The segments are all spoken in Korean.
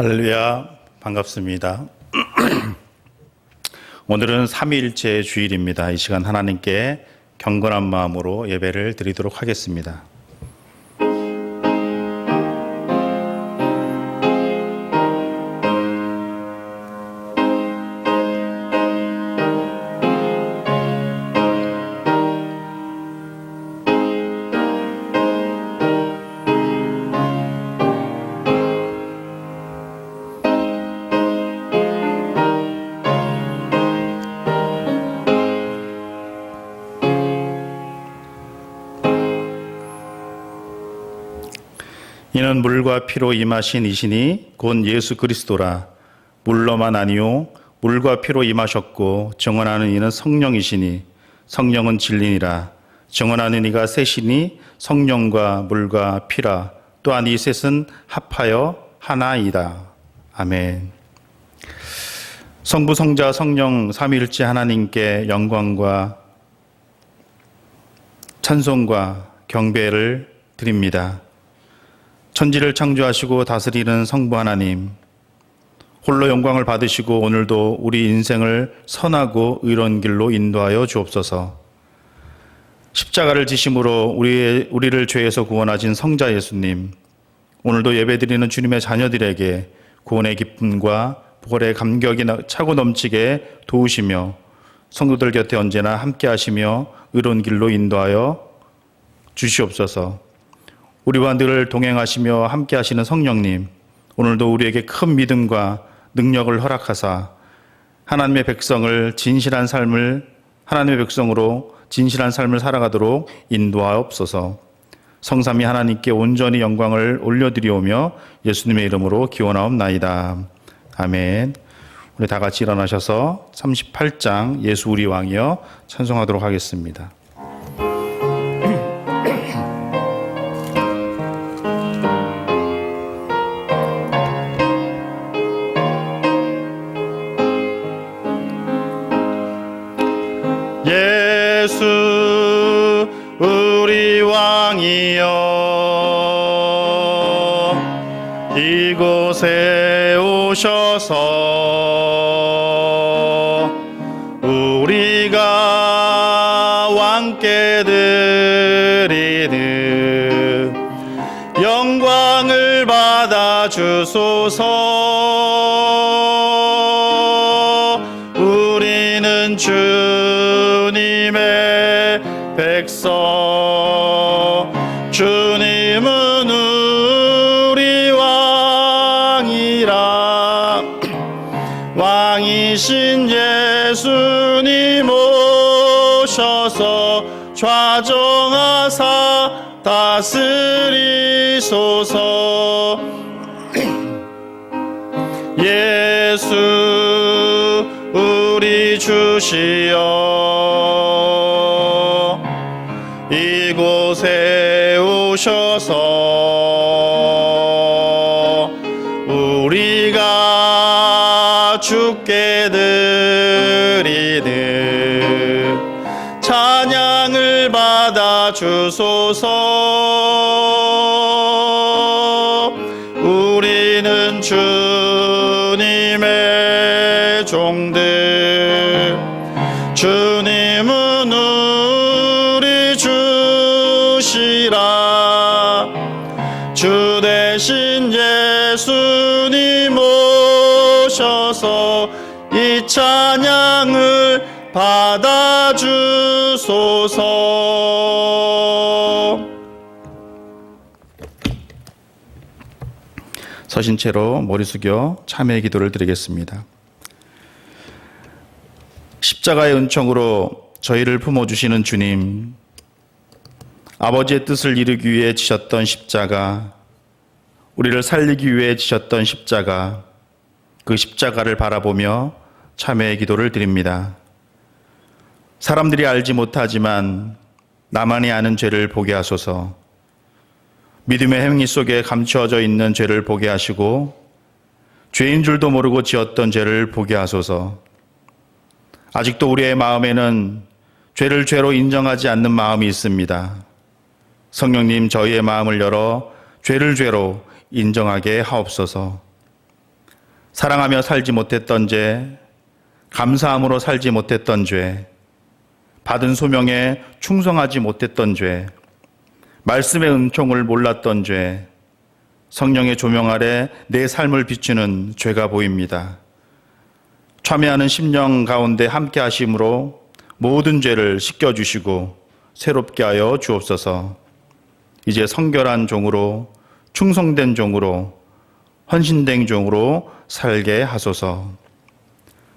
할렐루야, 반갑습니다. 오늘은 삼위일체 주일입니다. 이 시간 하나님께 경건한 마음으로 예배를 드리도록 하겠습니다. 이는 물과 피로 임하신 이시니 곧 예수 그리스도라. 물로만 아니요 물과 피로 임하셨고 증언하는 이는 성령이시니 성령은 진리니라. 증언하는 이가 셋이니 성령과 물과 피라. 또한 이 셋은 합하여 하나이다. 아멘. 성부 성자 성령 삼위일체 하나님께 영광과 찬송과 경배를 드립니다. 천지를 창조하시고 다스리는 성부 하나님, 홀로 영광을 받으시고 오늘도 우리 인생을 선하고 의로운 길로 인도하여 주옵소서. 십자가를 지심으로 우리를 죄에서 구원하신 성자 예수님, 오늘도 예배드리는 주님의 자녀들에게 구원의 기쁨과 복의 감격이 차고 넘치게 도우시며 성도들 곁에 언제나 함께 하시며 의로운 길로 인도하여 주시옵소서. 우리와 늘 동행하시며 함께 하시는 성령님, 오늘도 우리에게 큰 믿음과 능력을 허락하사 하나님의 백성으로 진실한 삶을 살아가도록 인도하옵소서. 성삼위 하나님께 온전히 영광을 올려드리오며 예수님의 이름으로 기원하옵나이다. 아멘. 우리 다 같이 일어나셔서 38장 예수 우리 왕이여 찬송하도록 하겠습니다. 예수 우리 왕이여 이곳에 오셔서 우리가 왕께 드리는 영광을 받아 주소서. 우리는 주님의 백성, 주님은 우리 왕이라. 왕이신 예수님 오셔서 좌정하사 다스리소서. 예수 우리 주시여 이곳에 오셔서 우리가 주께 드리는 찬양을 받아 주소서. 우리는 주님의 종들, 주님은 우리 주시라. 주 대신 예수님 오셔서 이 찬양을 받아 주소서. 서신 채로 머리 숙여 참회의 기도를 드리겠습니다. 십자가의 은총으로 저희를 품어주시는 주님, 아버지의 뜻을 이루기 위해 지셨던 십자가, 우리를 살리기 위해 지셨던 십자가, 그 십자가를 바라보며 참회의 기도를 드립니다. 사람들이 알지 못하지만 나만이 아는 죄를 보게 하소서. 믿음의 행위 속에 감추어져 있는 죄를 보게 하시고 죄인 줄도 모르고 지었던 죄를 보게 하소서. 아직도 우리의 마음에는 죄를 죄로 인정하지 않는 마음이 있습니다. 성령님, 저희의 마음을 열어 죄를 죄로 인정하게 하옵소서. 사랑하며 살지 못했던 죄, 감사함으로 살지 못했던 죄, 받은 소명에 충성하지 못했던 죄, 말씀의 은총을 몰랐던 죄, 성령의 조명 아래 내 삶을 비추는 죄가 보입니다. 참회하는 심령 가운데 함께 하심으로 모든 죄를 씻겨주시고 새롭게 하여 주옵소서. 이제 성결한 종으로, 충성된 종으로, 헌신된 종으로 살게 하소서.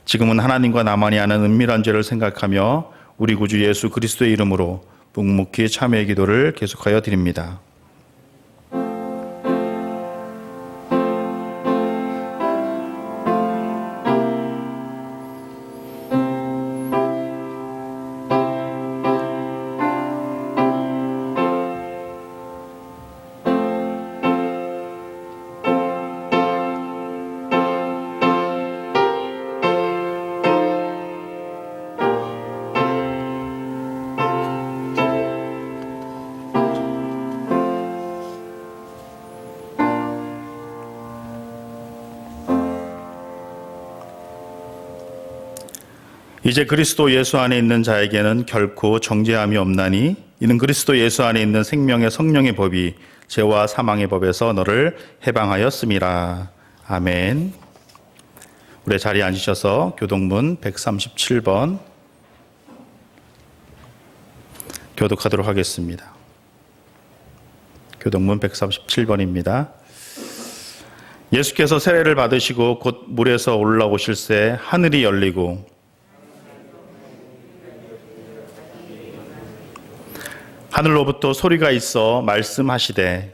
지금은 하나님과 나만이 아는 은밀한 죄를 생각하며 우리 구주 예수 그리스도의 이름으로 묵묵히 참회의 기도를 계속하여 드립니다. 이제 그리스도 예수 안에 있는 자에게는 결코 정죄함이 없나니 이는 그리스도 예수 안에 있는 생명의 성령의 법이 죄와 사망의 법에서 너를 해방하였음이라. 아멘. 우리 자리에 앉으셔서 교독문 137번 교독하도록 하겠습니다. 교독문 137번입니다. 예수께서 세례를 받으시고 곧 물에서 올라오실새 하늘이 열리고 하늘로부터 소리가 있어 말씀하시되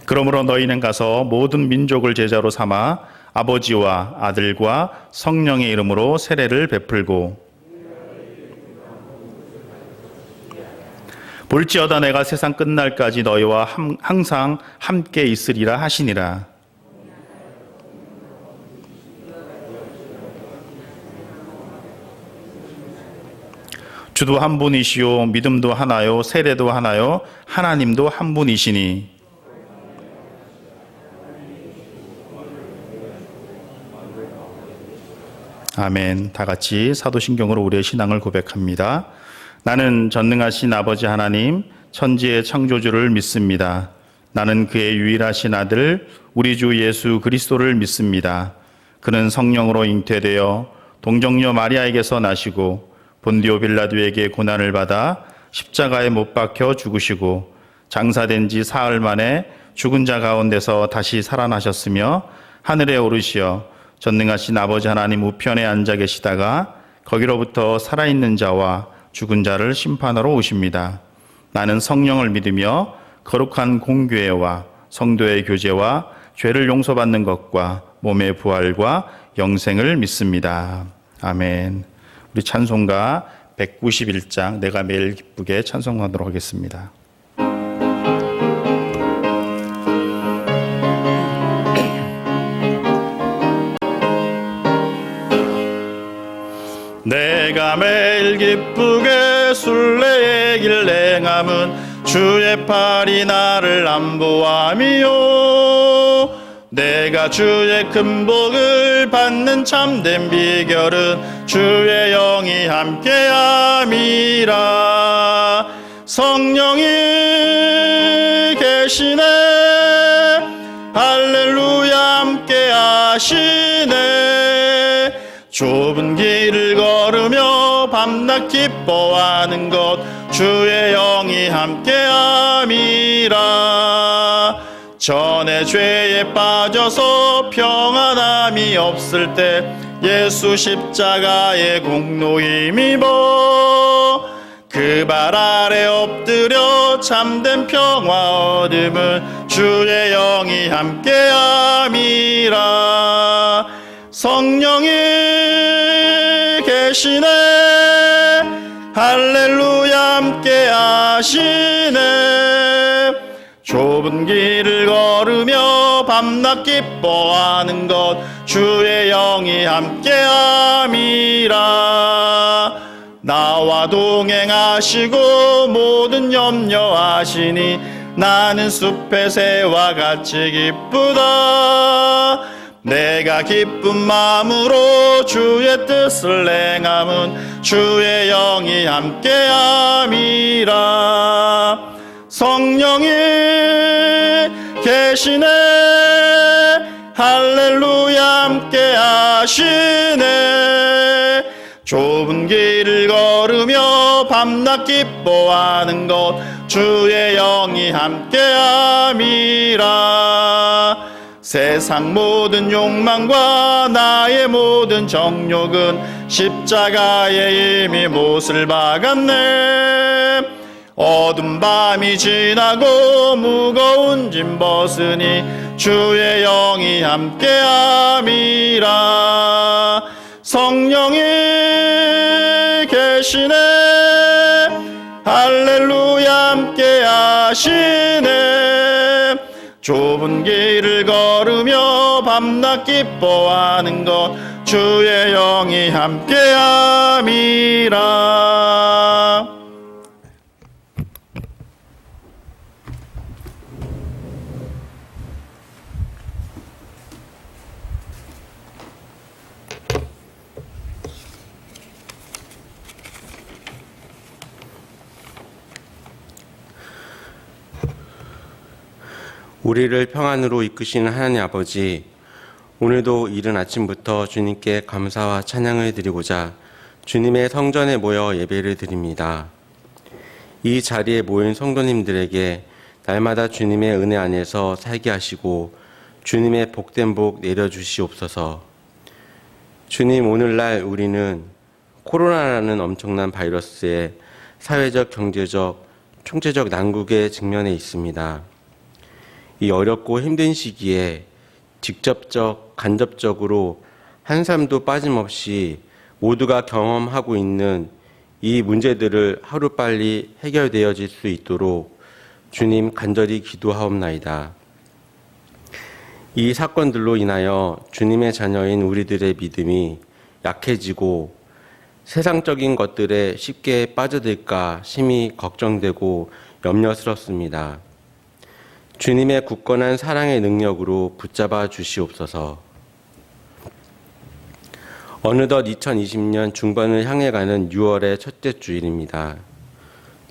그러므로 너희는 가서 모든 민족을 제자로 삼아 아버지와 아들과 성령의 이름으로 세례를 베풀고 볼지어다 내가 세상 끝날까지 너희와 항상 함께 있으리라 하시니라. 주도 한 분이시요 믿음도 하나요 세례도 하나요 하나님도 한 분이시니 아멘. 다 같이 사도신경으로 우리의 신앙을 고백합니다. 나는 전능하신 아버지 하나님 천지의 창조주를 믿습니다. 나는 그의 유일하신 아들 우리 주 예수 그리스도를 믿습니다. 그는 성령으로 잉태되어 동정녀 마리아에게서 나시고 본디오 빌라도에게 고난을 받아 십자가에 못 박혀 죽으시고 장사된 지 사흘 만에 죽은 자 가운데서 다시 살아나셨으며 하늘에 오르시어 전능하신 아버지 하나님 우편에 앉아 계시다가 거기로부터 살아있는 자와 죽은 자를 심판하러 오십니다. 나는 성령을 믿으며 거룩한 공교회와 성도의 교제와 죄를 용서받는 것과 몸의 부활과 영생을 믿습니다. 아멘. 우리 찬송가 191장 내가 매일 기쁘게 찬송하도록 하겠습니다. 내가 매일 기쁘게 순례의 길 행함은 주의 팔이 나를 안보함이요 내가 주의 큰 복을 받는 참된 비결은 주의 영이 함께함이라. 성령이 계시네 할렐루야 함께하시네. 좁은 길을 걸으며 밤낮 기뻐하는 것 주의 영이 함께함이라. 전에 죄에 빠져서 평안함이 없을 때 예수 십자가의 공로 힘입어 그 발 아래 엎드려 참된 평화 얻음은 주의 영이 함께함이라. 성령이 계시네 할렐루야 함께하시네. 좁은 길을 걸으며 밤낮 기뻐하는 것 주의 영이 함께함이라. 나와 동행하시고 모든 염려하시니 나는 숲의 새와 같이 기쁘다. 내가 기쁜 마음으로 주의 뜻을 행함은 주의 영이 함께함이라. 성령이 계시네, 할렐루야 함께하시네. 좁은 길을 걸으며 밤낮 기뻐하는 것 주의 영이 함께함이라. 세상 모든 욕망과 나의 모든 정욕은 십자가에 이미 못을 박았네. 어둠 밤이 지나고 무거운 짐 벗으니 주의 영이 함께함이라. 성령이 계시네, 할렐루야 함께하시네. 좁은 길을 걸으며 밤낮 기뻐하는 것 주의 영이 함께함이라. 우리를 평안으로 이끄시는 하나님 아버지, 오늘도 이른 아침부터 주님께 감사와 찬양을 드리고자 주님의 성전에 모여 예배를 드립니다. 이 자리에 모인 성도님들에게 날마다 주님의 은혜 안에서 살게 하시고 주님의 복된 복 내려주시옵소서. 주님, 오늘날 우리는 코로나라는 엄청난 바이러스에 사회적, 경제적, 총체적 난국에 직면해 있습니다. 이 어렵고 힘든 시기에 직접적, 간접적으로 한 사람도 빠짐없이 모두가 경험하고 있는 이 문제들을 하루빨리 해결되어질 수 있도록 주님 간절히 기도하옵나이다. 이 사건들로 인하여 주님의 자녀인 우리들의 믿음이 약해지고 세상적인 것들에 쉽게 빠져들까 심히 걱정되고 염려스럽습니다. 주님의 굳건한 사랑의 능력으로 붙잡아 주시옵소서. 어느덧 2020년 중반을 향해 가는 6월의 첫째 주일입니다.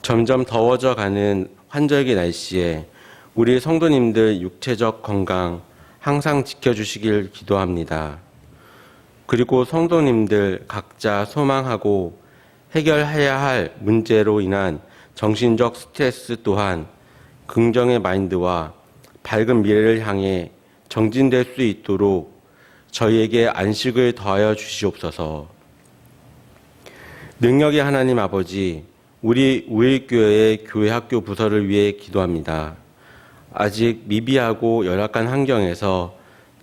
점점 더워져 가는 환절기 날씨에 우리 성도님들 육체적 건강 항상 지켜주시길 기도합니다. 그리고 성도님들 각자 소망하고 해결해야 할 문제로 인한 정신적 스트레스 또한 긍정의 마인드와 밝은 미래를 향해 정진될 수 있도록 저희에게 안식을 더하여 주시옵소서. 능력의 하나님 아버지, 우리 우일교회의 교회 학교 부서를 위해 기도합니다. 아직 미비하고 열악한 환경에서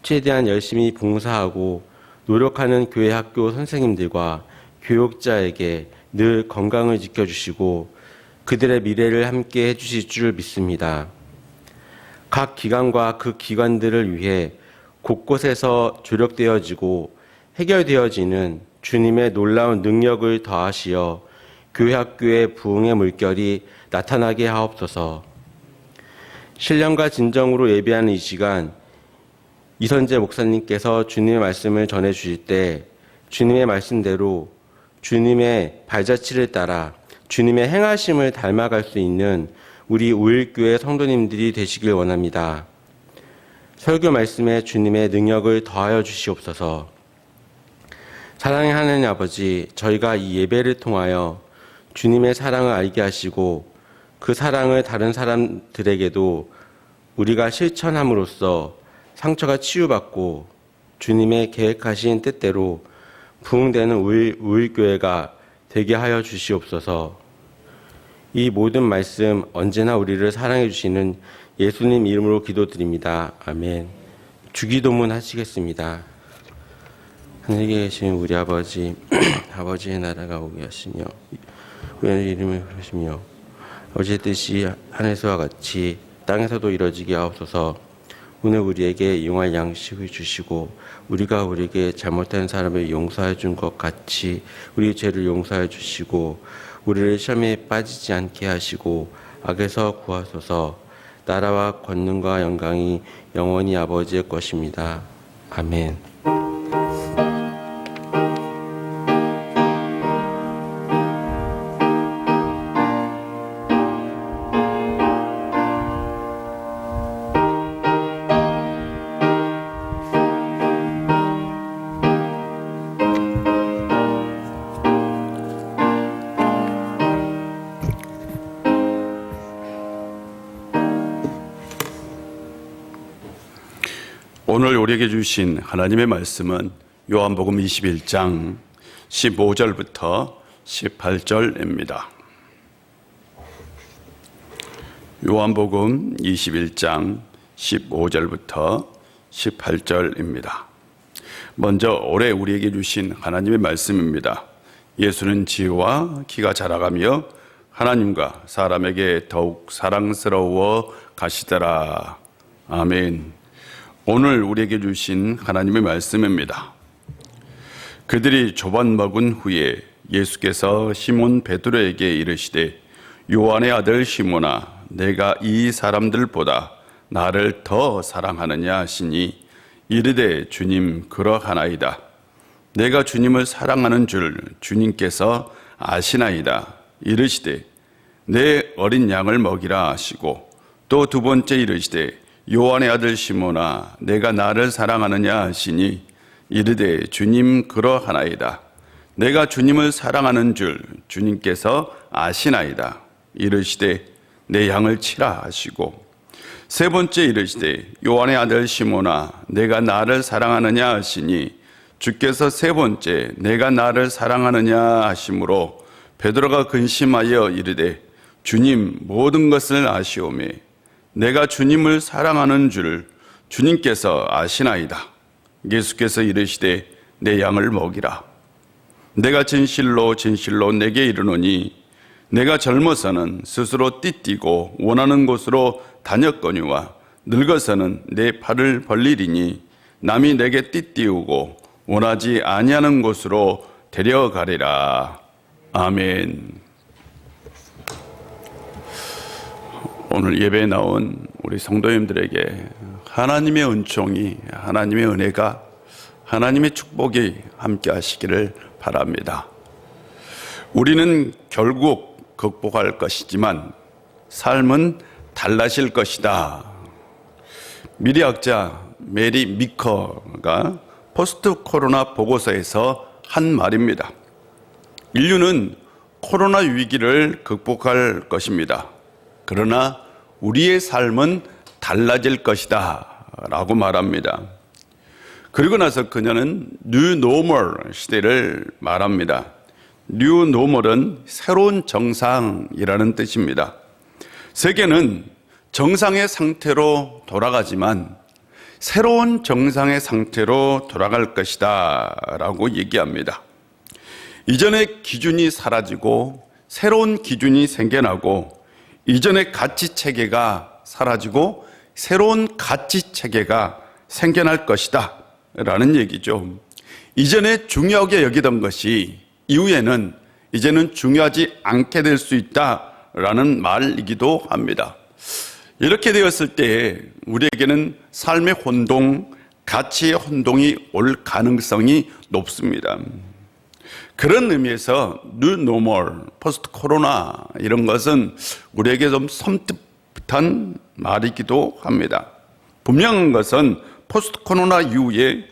최대한 열심히 봉사하고 노력하는 교회 학교 선생님들과 교육자에게 늘 건강을 지켜주시고 그들의 미래를 함께 해주실 줄 믿습니다. 각 기관과 그 기관들을 위해 곳곳에서 조력되어지고 해결되어지는 주님의 놀라운 능력을 더하시어 교회 학교의 부흥의 물결이 나타나게 하옵소서. 신령과 진정으로 예배하는 이 시간, 이선재 목사님께서 주님의 말씀을 전해주실 때 주님의 말씀대로 주님의 발자취를 따라 주님의 행하심을 닮아갈 수 있는 우리 우일교회 성도님들이 되시길 원합니다. 설교 말씀에 주님의 능력을 더하여 주시옵소서. 사랑의 하나님 아버지, 저희가 이 예배를 통하여 주님의 사랑을 알게 하시고 그 사랑을 다른 사람들에게도 우리가 실천함으로써 상처가 치유받고 주님의 계획하신 뜻대로 부흥되는 우일교회가 되게 하여 주시옵소서. 이 모든 말씀 언제나 우리를 사랑해 주시는 예수님 이름으로 기도드립니다. 아멘. 주기도문 하시겠습니다. 하늘에 계신 우리 아버지, 아버지의 나라가 오게 하시며 의의 이름을 부르시며 아버지의 뜻이 하늘에서와 같이 땅에서도 이루어지게 하옵소서. 오늘 우리에게 이용할 양식을 주시고 우리가 우리에게 잘못한 사람을 용서해 준 것 같이 우리 죄를 용서해 주시고 우리를 시험에 빠지지 않게 하시고 악에서 구하소서. 나라와 권능과 영광이 영원히 아버지의 것입니다. 아멘. 오늘 우리에게 주신 하나님의 말씀은 요한복음 21장 15절부터 18절입니다. 요한복음 21장 15절부터 18절입니다. 먼저 올해 우리에게 주신 하나님의 말씀입니다. 예수는 지혜와 키가 자라가며 하나님과 사람에게 더욱 사랑스러워 가시더라. 아멘. 오늘 우리에게 주신 하나님의 말씀입니다. 그들이 조반 먹은 후에 예수께서 시몬 베드로에게 이르시되 요한의 아들 시몬아 내가 이 사람들보다 나를 더 사랑하느냐 하시니 이르되 주님 그러하나이다. 내가 주님을 사랑하는 줄 주님께서 아시나이다. 이르시되 내 어린 양을 먹이라 하시고 또 두 번째 이르시되 요한의 아들 시몬아 내가 나를 사랑하느냐 하시니 이르되 주님 그러하나이다. 내가 주님을 사랑하는 줄 주님께서 아시나이다. 이르시되 내 양을 치라 하시고 세 번째 이르시되 요한의 아들 시몬아 내가 나를 사랑하느냐 하시니 주께서 세 번째 내가 나를 사랑하느냐 하심으로 베드로가 근심하여 이르되 주님 모든 것을 아시오매 내가 주님을 사랑하는 줄 주님께서 아시나이다. 예수께서 이르시되 내 양을 먹이라. 내가 진실로 진실로 내게 이르노니 내가 젊어서는 스스로 띠띠고 원하는 곳으로 다녔거니와 늙어서는 내 팔을 벌리리니 남이 내게 띠띠우고 원하지 아니하는 곳으로 데려가리라. 아멘. 오늘 예배에 나온 우리 성도님들에게 하나님의 은총이, 하나님의 은혜가, 하나님의 축복이 함께 하시기를 바랍니다. 우리는 결국 극복할 것이지만 삶은 달라질 것이다. 미래학자 메리 미커가 포스트 코로나 보고서에서 한 말입니다. 인류는 코로나 위기를 극복할 것입니다. 그러나 우리의 삶은 달라질 것이다 라고 말합니다. 그리고 나서 그녀는 뉴 노멀 시대를 말합니다. 뉴 노멀은 새로운 정상이라는 뜻입니다. 세계는 정상의 상태로 돌아가지만 새로운 정상의 상태로 돌아갈 것이다 라고 얘기합니다. 이전의 기준이 사라지고 새로운 기준이 생겨나고 이전의 가치 체계가 사라지고 새로운 가치 체계가 생겨날 것이다 라는 얘기죠. 이전에 중요하게 여기던 것이 이후에는 이제는 중요하지 않게 될 수 있다 라는 말이기도 합니다. 이렇게 되었을 때 우리에게는 삶의 혼동, 가치의 혼동이 올 가능성이 높습니다. 그런 의미에서 뉴 노멀, 포스트 코로나 이런 것은 우리에게 좀 섬뜩한 말이기도 합니다. 분명한 것은 포스트 코로나 이후에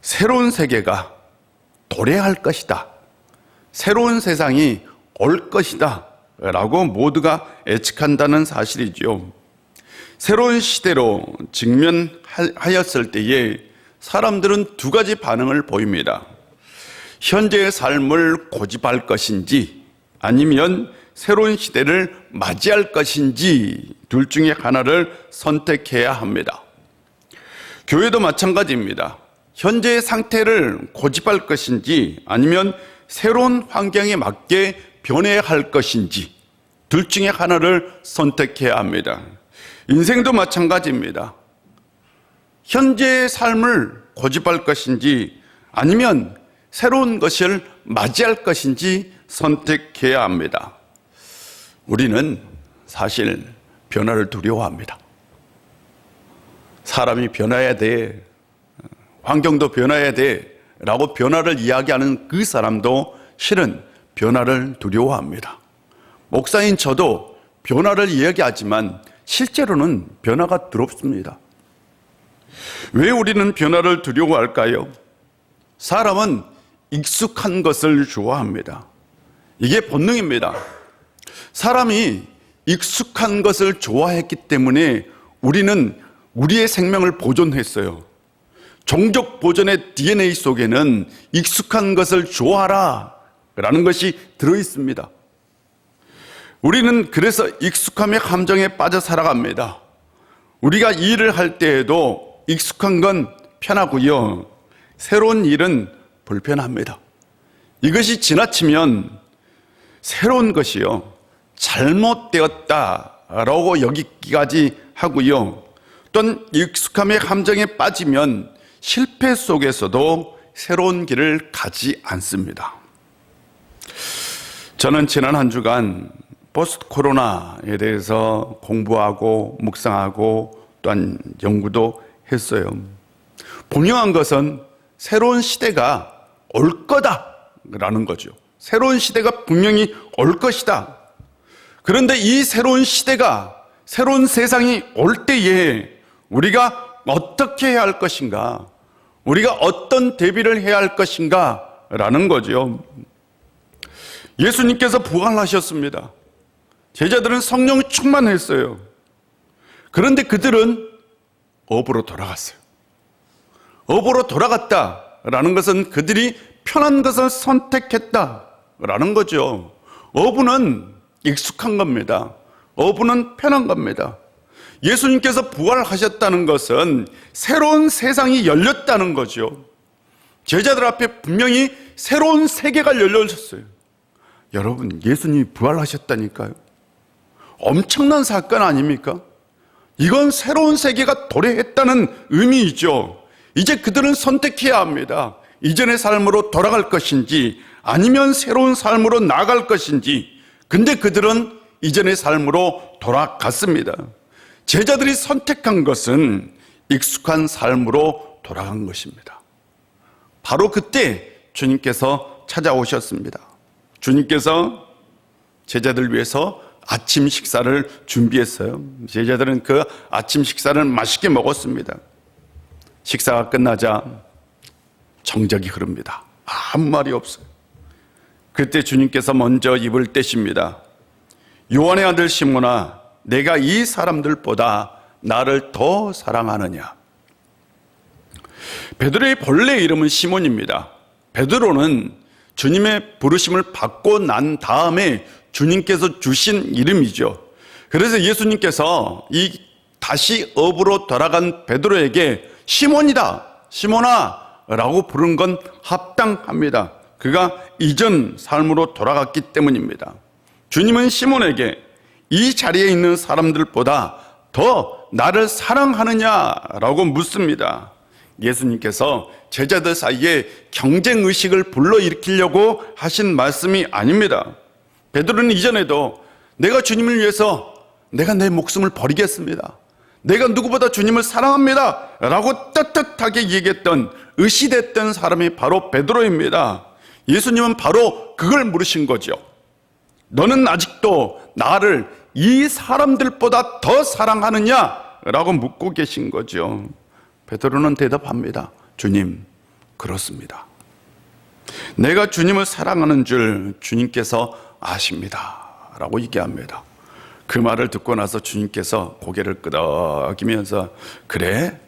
새로운 세계가 도래할 것이다. 새로운 세상이 올 것이다 라고 모두가 예측한다는 사실이죠. 새로운 시대로 직면하였을 때에 사람들은 두 가지 반응을 보입니다. 현재의 삶을 고집할 것인지 아니면 새로운 시대를 맞이할 것인지 둘 중에 하나를 선택해야 합니다. 교회도 마찬가지입니다. 현재의 상태를 고집할 것인지 아니면 새로운 환경에 맞게 변해야 할 것인지 둘 중에 하나를 선택해야 합니다. 인생도 마찬가지입니다. 현재의 삶을 고집할 것인지 아니면 새로운 것을 맞이할 것인지 선택해야 합니다. 우리는 사실 변화를 두려워합니다. 사람이 변화해야 돼, 환경도 변화해야 돼 라고 변화를 이야기하는 그 사람도 실은 변화를 두려워합니다. 목사인 저도 변화를 이야기하지만 실제로는 변화가 두렵습니다. 왜 우리는 변화를 두려워할까요? 사람은 익숙한 것을 좋아합니다. 이게 본능입니다. 사람이 익숙한 것을 좋아했기 때문에 우리는 우리의 생명을 보존했어요. 종족 보존의 DNA 속에는 익숙한 것을 좋아하라 라는 것이 들어있습니다. 우리는 그래서 익숙함의 함정에 빠져 살아갑니다. 우리가 일을 할 때에도 익숙한 건 편하고요, 새로운 일은 불편합니다. 이것이 지나치면 새로운 것이요, 잘못되었다라고 여기기까지 하고요, 또한 익숙함의 함정에 빠지면 실패 속에서도 새로운 길을 가지 않습니다. 저는 지난 한 주간 포스트 코로나에 대해서 공부하고 묵상하고 또한 연구도 했어요. 분명한 것은 새로운 시대가 올 거다라는 거죠. 새로운 시대가 분명히 올 것이다. 그런데 이 새로운 시대가, 새로운 세상이 올 때에 우리가 어떻게 해야 할 것인가, 우리가 어떤 대비를 해야 할 것인가 라는 거죠. 예수님께서 부활하셨습니다. 제자들은 성령 충만했어요. 그런데 그들은 업으로 돌아갔어요. 업으로 돌아갔다라는 것은 그들이 편한 것을 선택했다라는 거죠. 어부는 익숙한 겁니다. 어부는 편한 겁니다. 예수님께서 부활하셨다는 것은 새로운 세상이 열렸다는 거죠. 제자들 앞에 분명히 새로운 세계가 열려졌어요. 여러분, 예수님이 부활하셨다니까요. 엄청난 사건 아닙니까? 이건 새로운 세계가 도래했다는 의미이죠. 이제 그들은 선택해야 합니다. 이전의 삶으로 돌아갈 것인지 아니면 새로운 삶으로 나아갈 것인지. 근데 그들은 이전의 삶으로 돌아갔습니다. 제자들이 선택한 것은 익숙한 삶으로 돌아간 것입니다. 바로 그때 주님께서 찾아오셨습니다. 주님께서 제자들 위해서 아침 식사를 준비했어요. 제자들은 그 아침 식사를 맛있게 먹었습니다. 식사가 끝나자 정적이 흐릅니다. 아무 말이 없어요. 그때 주님께서 먼저 입을 떼십니다. 요한의 아들 시몬아, 내가 이 사람들보다 나를 더 사랑하느냐? 베드로의 본래 이름은 시몬입니다. 베드로는 주님의 부르심을 받고 난 다음에 주님께서 주신 이름이죠. 그래서 예수님께서 이 다시 업으로 돌아간 베드로에게 시몬이다, 시몬아 라고 부른 건 합당합니다. 그가 이전 삶으로 돌아갔기 때문입니다. 주님은 시몬에게 이 자리에 있는 사람들보다 더 나를 사랑하느냐라고 묻습니다. 예수님께서 제자들 사이에 경쟁의식을 불러일으키려고 하신 말씀이 아닙니다. 베드로는 이전에도 내가 주님을 위해서 내가 내 목숨을 버리겠습니다, 내가 누구보다 주님을 사랑합니다 라고 떳떳하게 얘기했던, 의시됐던 사람이 바로 베드로입니다. 예수님은 바로 그걸 물으신 거죠. 너는 아직도 나를 이 사람들보다 더 사랑하느냐 라고 묻고 계신 거죠. 베드로는 대답합니다. 주님, 그렇습니다. 내가 주님을 사랑하는 줄 주님께서 아십니다 라고 얘기합니다. 그 말을 듣고 나서 주님께서 고개를 끄덕이면서 그래?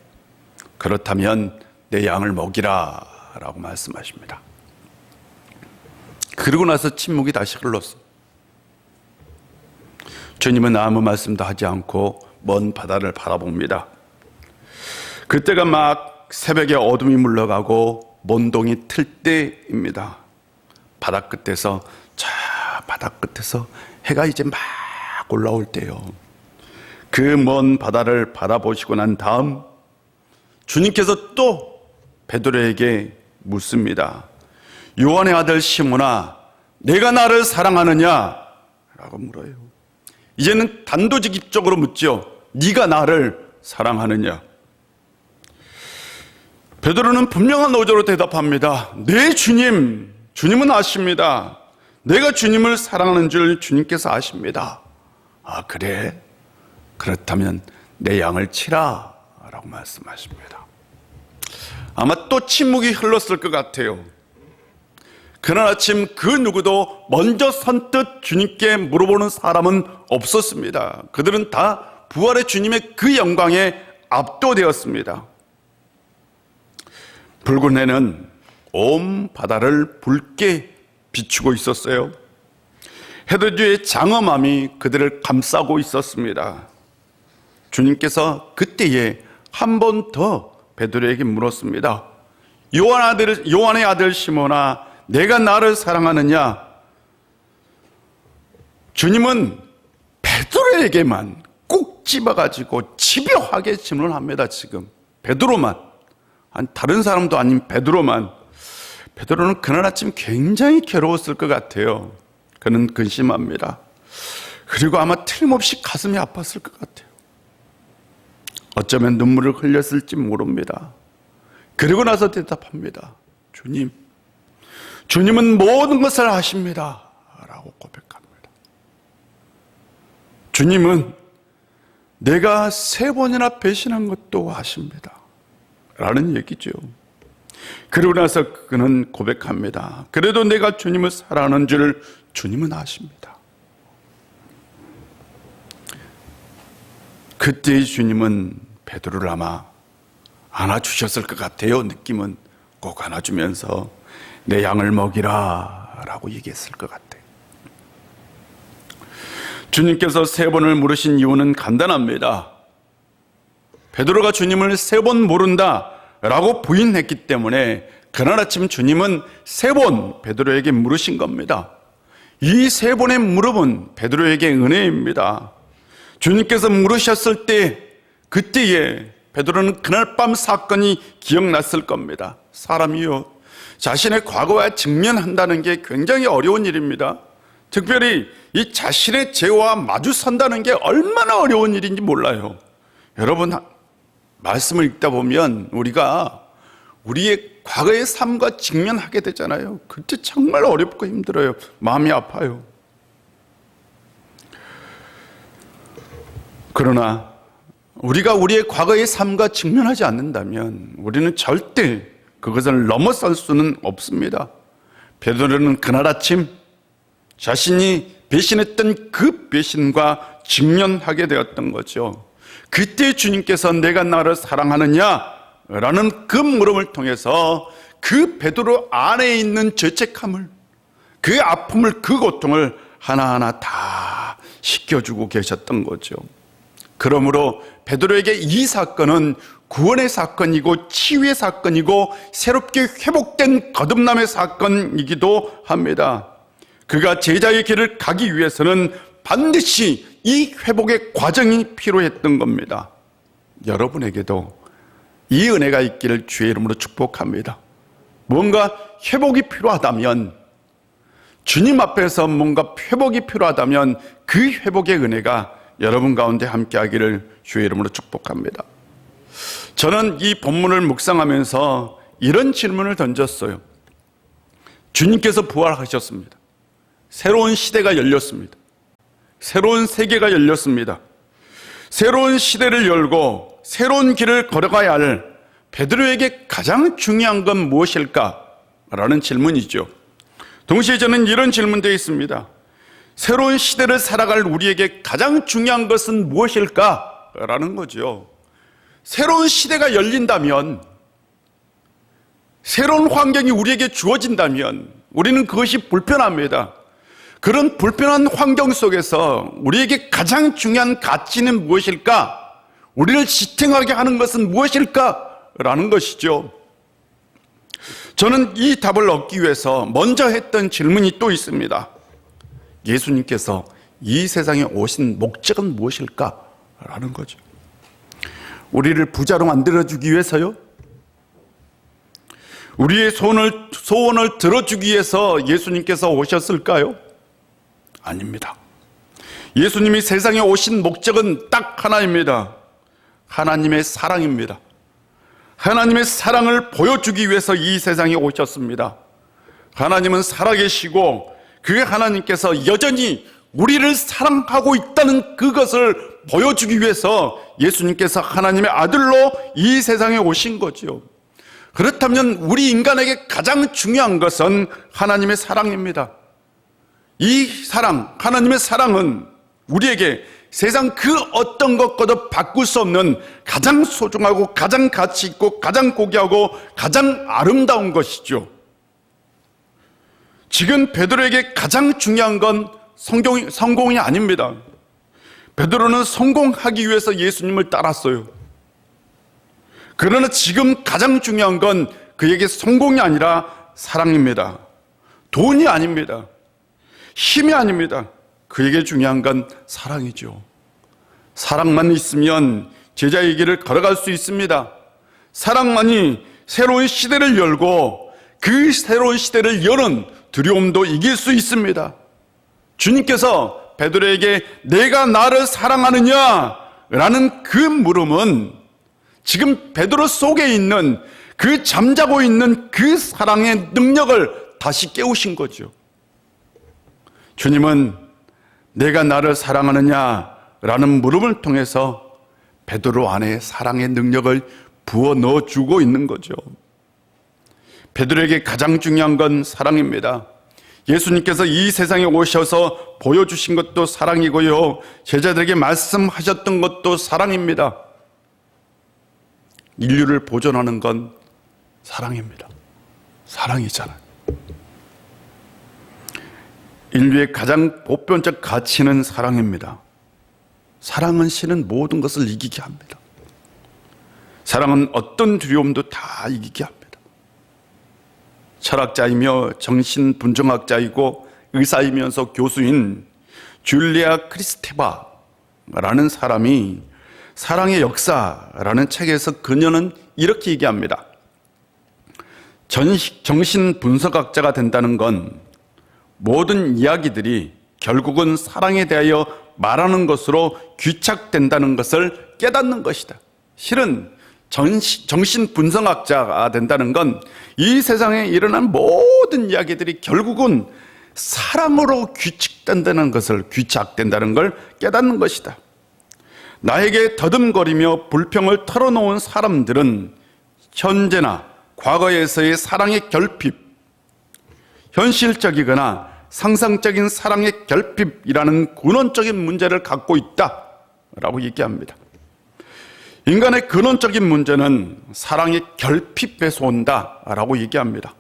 그렇다면 내 양을 먹이라 라고 말씀하십니다. 그러고 나서 침묵이 다시 흘렀어요. 주님은 아무 말씀도 하지 않고 먼 바다를 바라봅니다. 그때가 막 새벽에 어둠이 물러가고 먼동이 틀 때입니다. 바다 끝에서, 저 바다 끝에서 해가 이제 막 올라올 때요. 그 먼 바다를 바라보시고 난 다음 주님께서 또 베드로에게 묻습니다. 요한의 아들 시몬아, 내가 나를 사랑하느냐? 라고 물어요. 이제는 단도직입적으로 묻죠. 네가 나를 사랑하느냐? 베드로는 분명한 어조로 대답합니다. 네, 주님. 주님은 아십니다. 내가 주님을 사랑하는 줄 주님께서 아십니다. 아, 그래? 그렇다면 내 양을 치라 라고 말씀하십니다. 아마 또 침묵이 흘렀을 것 같아요. 그날 아침 그 누구도 먼저 선뜻 주님께 물어보는 사람은 없었습니다. 그들은 다 부활의 주님의 그 영광에 압도되었습니다. 붉은 해는 온 바다를 붉게 비추고 있었어요. 헤로드의 장엄함이 그들을 감싸고 있었습니다. 주님께서 그때에 한 번 더 베드로에게 물었습니다. 요한의 아들 시몬아, 내가 나를 사랑하느냐? 주님은 베드로에게만 꼭 집어가지고 집요하게 질문합니다. 지금 베드로만, 다른 사람도 아닌 베드로만. 베드로는 그날 아침 굉장히 괴로웠을 것 같아요. 그는 근심합니다. 그리고 아마 틀림없이 가슴이 아팠을 것 같아요. 어쩌면 눈물을 흘렸을지 모릅니다. 그리고 나서 대답합니다. 주님은 모든 것을 아십니다 라고 고백합니다. 주님은 내가 3번이나 배신한 것도 아십니다 라는 얘기죠. 그리고 나서 그는 고백합니다. 그래도 내가 주님을 사랑하는 줄 주님은 아십니다. 그때 주님은 베드로를 아마 안아주셨을 것 같아요. 느낌은 꼭 안아주면서 내 양을 먹이라 라고 얘기했을 것 같아요. 주님께서 3번을 물으신 이유는 간단합니다. 베드로가 주님을 3번 모른다 라고 부인했기 때문에 그날 아침 주님은 3번 베드로에게 물으신 겁니다. 이 3번의 물음은 베드로에게 은혜입니다. 주님께서 물으셨을 때 그때에 베드로는 그날 밤 사건이 기억났을 겁니다. 사람이요, 자신의 과거와 직면한다는 게 굉장히 어려운 일입니다. 특별히 이 자신의 죄와 마주선다는 게 얼마나 어려운 일인지 몰라요. 여러분, 말씀을 읽다 보면 우리가 우리의 과거의 삶과 직면하게 되잖아요. 그때 정말 어렵고 힘들어요. 마음이 아파요. 그러나 우리가 우리의 과거의 삶과 직면하지 않는다면 우리는 절대 그것을 넘어설 수는 없습니다. 베드로는 그날 아침 자신이 배신했던 그 배신과 직면하게 되었던 거죠. 그때 주님께서 내가 나를 사랑하느냐? 라는 그 물음을 통해서 그 베드로 안에 있는 죄책감을, 그 아픔을, 그 고통을 하나하나 다 씻겨주고 계셨던 거죠. 그러므로 베드로에게 이 사건은 구원의 사건이고 치유의 사건이고 새롭게 회복된 거듭남의 사건이기도 합니다. 그가 제자의 길을 가기 위해서는 반드시 이 회복의 과정이 필요했던 겁니다. 여러분에게도 이 은혜가 있기를 주의 이름으로 축복합니다. 뭔가 회복이 필요하다면, 주님 앞에서 뭔가 회복이 필요하다면 그 회복의 은혜가 여러분 가운데 함께하기를 주의 이름으로 축복합니다. 저는 이 본문을 묵상하면서 이런 질문을 던졌어요. 주님께서 부활하셨습니다. 새로운 시대가 열렸습니다. 새로운 세계가 열렸습니다. 새로운 시대를 열고 새로운 길을 걸어가야 할 베드로에게 가장 중요한 건 무엇일까? 라는 질문이죠. 동시에 저는 이런 질문도 있습니다. 새로운 시대를 살아갈 우리에게 가장 중요한 것은 무엇일까? 라는 거죠. 새로운 시대가 열린다면, 새로운 환경이 우리에게 주어진다면 우리는 그것이 불편합니다. 그런 불편한 환경 속에서 우리에게 가장 중요한 가치는 무엇일까? 우리를 지탱하게 하는 것은 무엇일까? 라는 것이죠. 저는 이 답을 얻기 위해서 먼저 했던 질문이 또 있습니다. 예수님께서 이 세상에 오신 목적은 무엇일까? 라는 거죠. 우리를 부자로 만들어주기 위해서요? 우리의 소원을 들어주기 위해서 예수님께서 오셨을까요? 아닙니다. 예수님이 세상에 오신 목적은 딱 하나입니다. 하나님의 사랑입니다. 하나님의 사랑을 보여주기 위해서 이 세상에 오셨습니다. 하나님은 살아계시고 그 하나님께서 여전히 우리를 사랑하고 있다는 그것을 보여주기 위해서 예수님께서 하나님의 아들로 이 세상에 오신 거지요. 그렇다면 우리 인간에게 가장 중요한 것은 하나님의 사랑입니다. 이 사랑, 하나님의 사랑은 우리에게 세상 그 어떤 것과도 바꿀 수 없는 가장 소중하고 가장 가치 있고 가장 고귀하고 가장 아름다운 것이죠. 지금 베드로에게 가장 중요한 건 성공이 아닙니다. 베드로는 성공하기 위해서 예수님을 따랐어요. 그러나 지금 가장 중요한 건 그에게 성공이 아니라 사랑입니다. 돈이 아닙니다. 힘이 아닙니다. 그에게 중요한 건 사랑이죠. 사랑만 있으면 제자의 길을 걸어갈 수 있습니다. 사랑만이 새로운 시대를 열고 그 새로운 시대를 여는 두려움도 이길 수 있습니다. 주님께서 베드로에게 내가 나를 사랑하느냐? 라는 그 물음은 지금 베드로 속에 있는 그 잠자고 있는 그 사랑의 능력을 다시 깨우신 거죠. 주님은 내가 나를 사랑하느냐? 라는 물음을 통해서 베드로 안에 사랑의 능력을 부어 넣어주고 있는 거죠. 베드로에게 가장 중요한 건 사랑입니다. 예수님께서 이 세상에 오셔서 보여주신 것도 사랑이고요. 제자들에게 말씀하셨던 것도 사랑입니다. 인류를 보존하는 건 사랑입니다. 사랑이잖아요. 인류의 가장 보편적 가치는 사랑입니다. 사랑은 신은 모든 것을 이기게 합니다. 사랑은 어떤 두려움도 다 이기게 합니다. 철학자이며 정신분석학자이고 의사이면서 교수인 줄리아 크리스테바라는 사람이 사랑의 역사라는 책에서 그녀는 이렇게 얘기합니다. 정신분석학자가 된다는 건 모든 이야기들이 결국은 사랑에 대하여 말하는 것으로 귀착된다는 것을 깨닫는 것이다. 실은 정신분석학자가 된다는 건 이 세상에 일어난 모든 이야기들이 결국은 사랑으로 귀착된다는 걸 깨닫는 것이다. 나에게 더듬거리며 불평을 털어놓은 사람들은 현재나 과거에서의 사랑의 결핍, 현실적이거나 상상적인 사랑의 결핍이라는 근원적인 문제를 갖고 있다라고 얘기합니다. 인간의 근원적인 문제는 사랑의 결핍에서 온다라고 얘기합니다.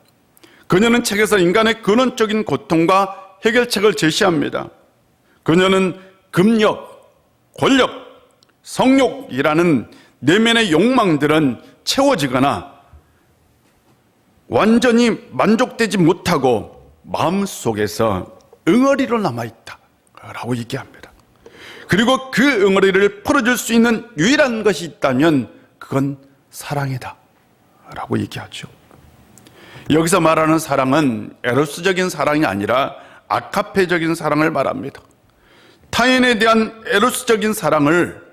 그녀는 책에서 인간의 근원적인 고통과 해결책을 제시합니다. 그녀는 금욕, 권력, 성욕이라는 내면의 욕망들은 채워지거나 완전히 만족되지 못하고 마음속에서 응어리로 남아있다라고 얘기합니다. 그리고 그 응어리를 풀어줄 수 있는 유일한 것이 있다면 그건 사랑이다 라고 얘기하죠. 여기서 말하는 사랑은 에로스적인 사랑이 아니라 아카페적인 사랑을 말합니다. 타인에 대한 에로스적인 사랑을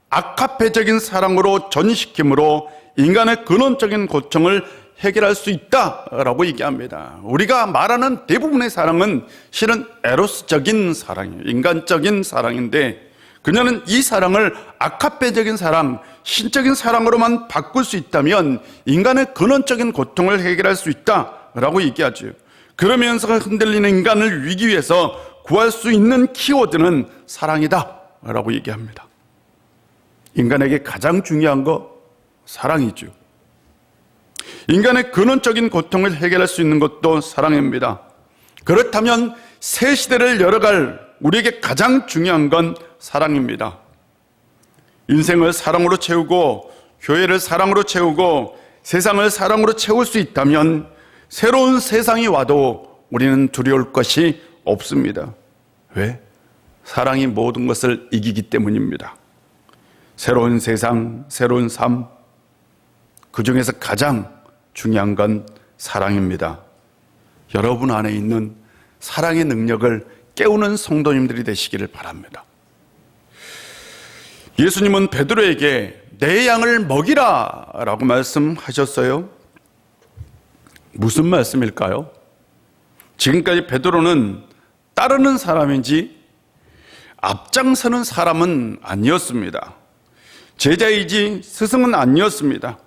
아카페적인 사랑으로 전시킴으로 인간의 근원적인 고통을 해결할 수 있다라고 얘기합니다. 우리가 말하는 대부분의 사랑은 실은 에로스적인 사랑이에요. 인간적인 사랑인데 그녀는 이 사랑을 아카페적인 사랑, 신적인 사랑으로만 바꿀 수 있다면 인간의 근원적인 고통을 해결할 수 있다라고 얘기하죠. 그러면서 흔들리는 인간을 위기에서 구할 수 있는 키워드는 사랑이다라고 얘기합니다. 인간에게 가장 중요한 거 사랑이죠. 인간의 근원적인 고통을 해결할 수 있는 것도 사랑입니다. 그렇다면 새 시대를 열어갈 우리에게 가장 중요한 건 사랑입니다. 인생을 사랑으로 채우고 교회를 사랑으로 채우고 세상을 사랑으로 채울 수 있다면 새로운 세상이 와도 우리는 두려울 것이 없습니다. 왜? 사랑이 모든 것을 이기기 때문입니다. 새로운 세상, 새로운 삶, 그 중에서 가장 중요한 건 사랑입니다. 여러분 안에 있는 사랑의 능력을 깨우는 성도님들이 되시기를 바랍니다. 예수님은 베드로에게 내 양을 먹이라 라고 말씀하셨어요. 무슨 말씀일까요? 지금까지 베드로는 따르는 사람인지 앞장서는 사람은 아니었습니다. 제자이지 스승은 아니었습니다.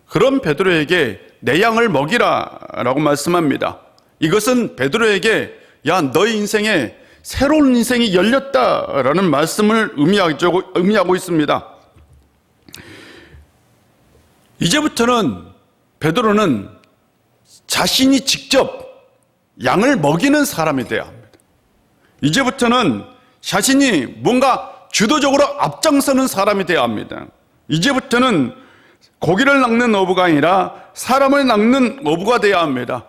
그런 베드로에게 내 양을 먹이라 라고 말씀합니다. 이것은 베드로에게 야, 너의 인생에 새로운 인생이 열렸다라는 말씀을 의미하고 있습니다. 이제부터는 베드로는 자신이 직접 양을 먹이는 사람이 되어야 합니다. 이제부터는 자신이 뭔가 주도적으로 앞장서는 사람이 되어야 합니다. 이제부터는 고기를 낚는 어부가 아니라 사람을 낚는 어부가 되어야 합니다.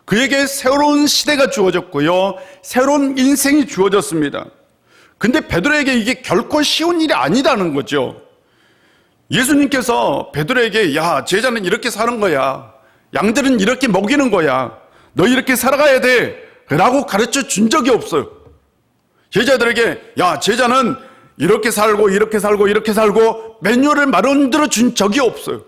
그에게 새로운 시대가 주어졌고요, 새로운 인생이 주어졌습니다. 근데 베드로에게 이게 결코 쉬운 일이 아니라는 거죠. 예수님께서 베드로에게 야, 제자는 이렇게 사는 거야, 양들은 이렇게 먹이는 거야, 너 이렇게 살아가야 돼 라고 가르쳐 준 적이 없어요. 제자들에게 야, 제자는 이렇게 살고 이렇게 살고 이렇게 살고 매뉴얼을 만들어 준 적이 없어요.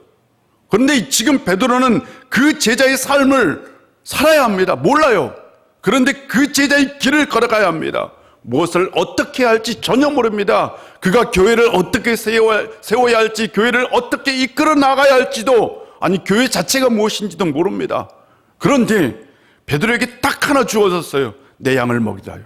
그런데 지금 베드로는 그 제자의 삶을 살아야 합니다. 몰라요. 그런데 그 제자의 길을 걸어가야 합니다. 무엇을 어떻게 할지 전혀 모릅니다. 그가 교회를 어떻게 세워야 할지, 교회를 어떻게 이끌어 나가야 할지도, 아니 교회 자체가 무엇인지도 모릅니다. 그런데 베드로에게 딱 하나 주어졌어요. 내 양을 먹이라요.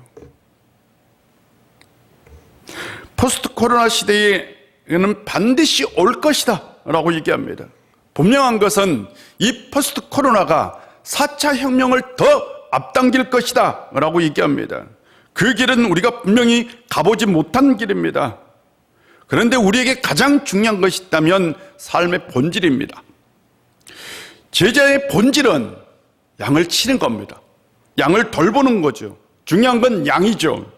포스트 코로나 시대에는 반드시 올 것이다 라고 얘기합니다. 분명한 것은 이 포스트 코로나가 4차 혁명을 더 앞당길 것이다 라고 얘기합니다. 그 길은 우리가 분명히 가보지 못한 길입니다. 그런데 우리에게 가장 중요한 것이 있다면 삶의 본질입니다. 제자의 본질은 양을 치는 겁니다. 양을 돌보는 거죠. 중요한 건 양이죠.